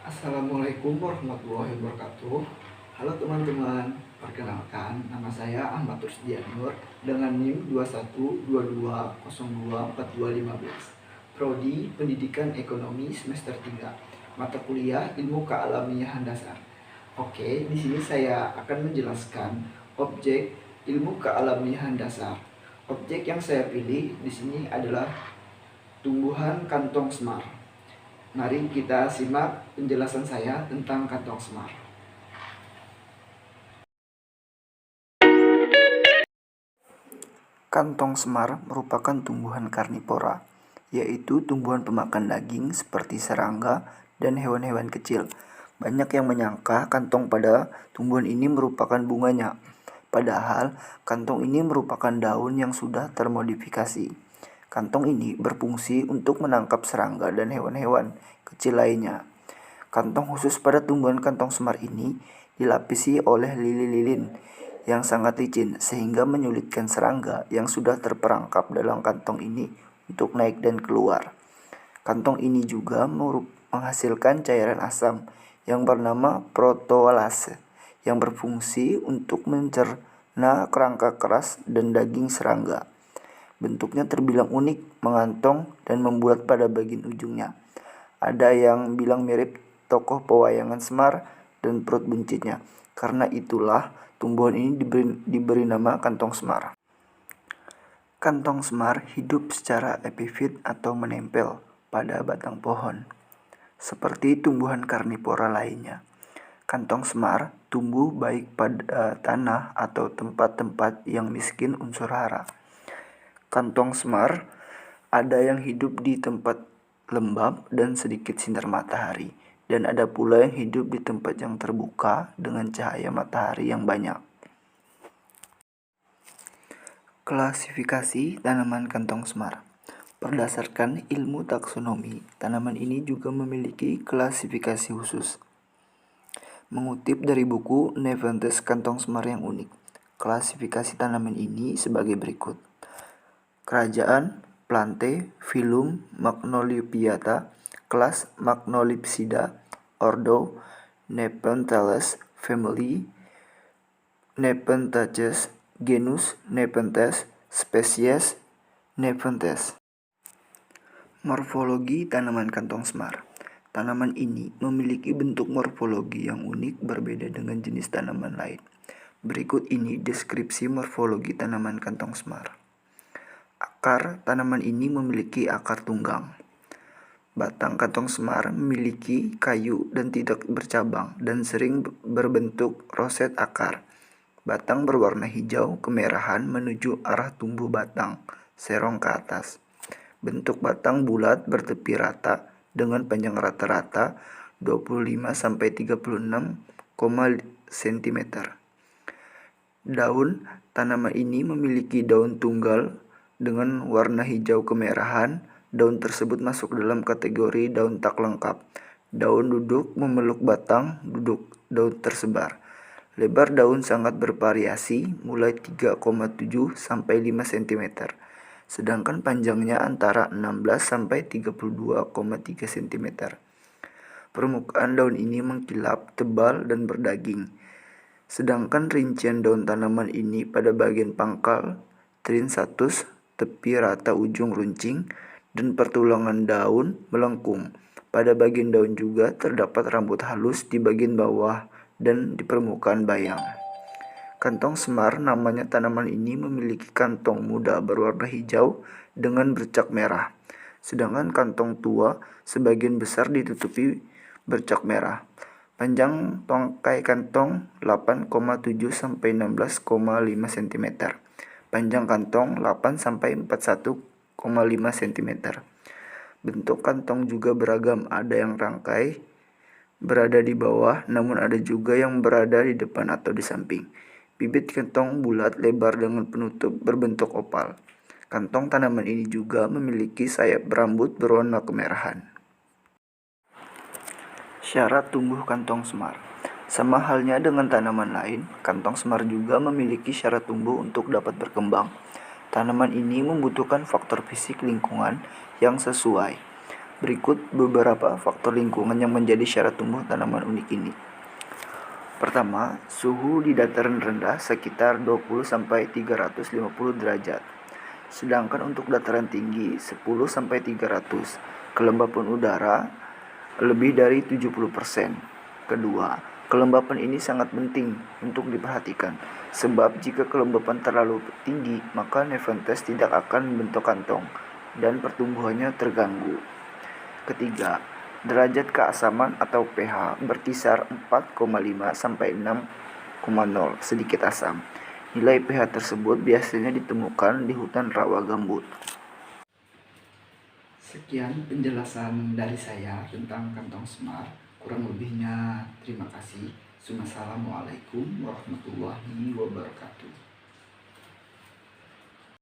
Assalamualaikum warahmatullahi wabarakatuh. Halo teman-teman, perkenalkan nama saya Ahmad Rusdianur dengan NIM 2122024215. Prodi Pendidikan Ekonomi semester 3, mata kuliah Ilmu Kealamian Dasar. Oke, di sini saya akan menjelaskan objek ilmu kealamian dasar. Objek yang saya pilih di sini adalah tumbuhan kantong semar. Mari kita simak penjelasan saya tentang kantong semar. Kantong semar merupakan tumbuhan karnivora, yaitu tumbuhan pemakan daging seperti serangga dan hewan-hewan kecil. Banyak yang menyangka kantong pada tumbuhan ini merupakan bunganya, padahal kantong ini merupakan daun yang sudah termodifikasi. Kantong ini berfungsi untuk menangkap serangga dan hewan-hewan kecil lainnya. Kantong khusus pada tumbuhan kantong semar ini dilapisi oleh lilin-lilin yang sangat licin sehingga menyulitkan serangga yang sudah terperangkap dalam kantong ini untuk naik dan keluar. Kantong ini juga menghasilkan cairan asam yang bernama protoalase yang berfungsi untuk mencerna kerangka keras dan daging serangga. Bentuknya terbilang unik, mengantong, dan membulat pada bagian ujungnya. Ada yang bilang mirip tokoh pewayangan Semar dan perut buncitnya. Karena itulah tumbuhan ini diberi nama kantong semar. Kantong semar hidup secara epifit atau menempel pada batang pohon. Seperti tumbuhan karnivora lainnya, kantong semar tumbuh baik pada tanah atau tempat-tempat yang miskin unsur hara. Kantong semar ada yang hidup di tempat lembab dan sedikit sinar matahari, dan ada pula yang hidup di tempat yang terbuka dengan cahaya matahari yang banyak. Klasifikasi tanaman kantong semar. Berdasarkan ilmu taksonomi, tanaman ini juga memiliki klasifikasi khusus. Mengutip dari buku Nepenthes Kantong Semar yang Unik, klasifikasi tanaman ini sebagai berikut. Kerajaan Plantae, Phylum Magnolipiata, kelas Magnolipsida, ordo Nepenthes, family Nepenthes, genus Nepenthes, spesies Nepenthes. Morfologi tanaman kantong semar. Tanaman ini memiliki bentuk morfologi yang unik berbeda dengan jenis tanaman lain. Berikut ini deskripsi morfologi tanaman kantong semar. Akar tanaman ini memiliki akar tunggang. Batang kantong semar memiliki kayu dan tidak bercabang dan sering berbentuk roset akar. Batang berwarna hijau kemerahan menuju arah tumbuh batang, serong ke atas. Bentuk batang bulat bertepi rata dengan panjang rata-rata 25-36 cm. Daun tanaman ini memiliki daun tunggal dengan warna hijau kemerahan. Daun tersebut masuk dalam kategori daun tak lengkap. Daun duduk memeluk batang duduk, daun tersebar. Lebar daun sangat bervariasi, mulai 3,7 sampai 5 cm. Sedangkan panjangnya antara 16 sampai 32,3 cm. Permukaan daun ini mengkilap, tebal, dan berdaging. Sedangkan rincian daun tanaman ini pada bagian pangkal, trinsatus, tepi rata ujung runcing, dan pertulangan daun melengkung. Pada bagian daun juga terdapat rambut halus di bagian bawah dan di permukaan bayang. Kantong semar namanya tanaman ini memiliki kantong muda berwarna hijau dengan bercak merah. Sedangkan kantong tua sebagian besar ditutupi bercak merah. Panjang tangkai kantong 8,7 sampai 16,5 cm. Panjang kantong 8 sampai 41,5 cm. Bentuk kantong juga beragam, ada yang rangkai berada di bawah, namun ada juga yang berada di depan atau di samping. Bibit kantong bulat lebar dengan penutup berbentuk opal. Kantong tanaman ini juga memiliki sayap berambut berwarna kemerahan. Syarat tumbuh kantong semar. Sama halnya dengan tanaman lain, kantong semar juga memiliki syarat tumbuh untuk dapat berkembang. Tanaman ini membutuhkan faktor fisik lingkungan yang sesuai. Berikut beberapa faktor lingkungan yang menjadi syarat tumbuh tanaman unik ini. Pertama, suhu di dataran rendah sekitar 20-350 derajat. Sedangkan untuk dataran tinggi 10-300, kelembapan udara lebih dari 70%. Kedua, kelembapan ini sangat penting untuk diperhatikan, sebab jika kelembapan terlalu tinggi, maka Nepenthes tidak akan membentuk kantong dan pertumbuhannya terganggu. Ketiga, derajat keasaman atau pH berkisar 4,5 sampai 6,0 sedikit asam. Nilai pH tersebut biasanya ditemukan di hutan rawa gambut. Sekian penjelasan dari saya tentang kantong semar. Kurang lebihnya terima kasih. Wassalamualaikum warahmatullahi wabarakatuh.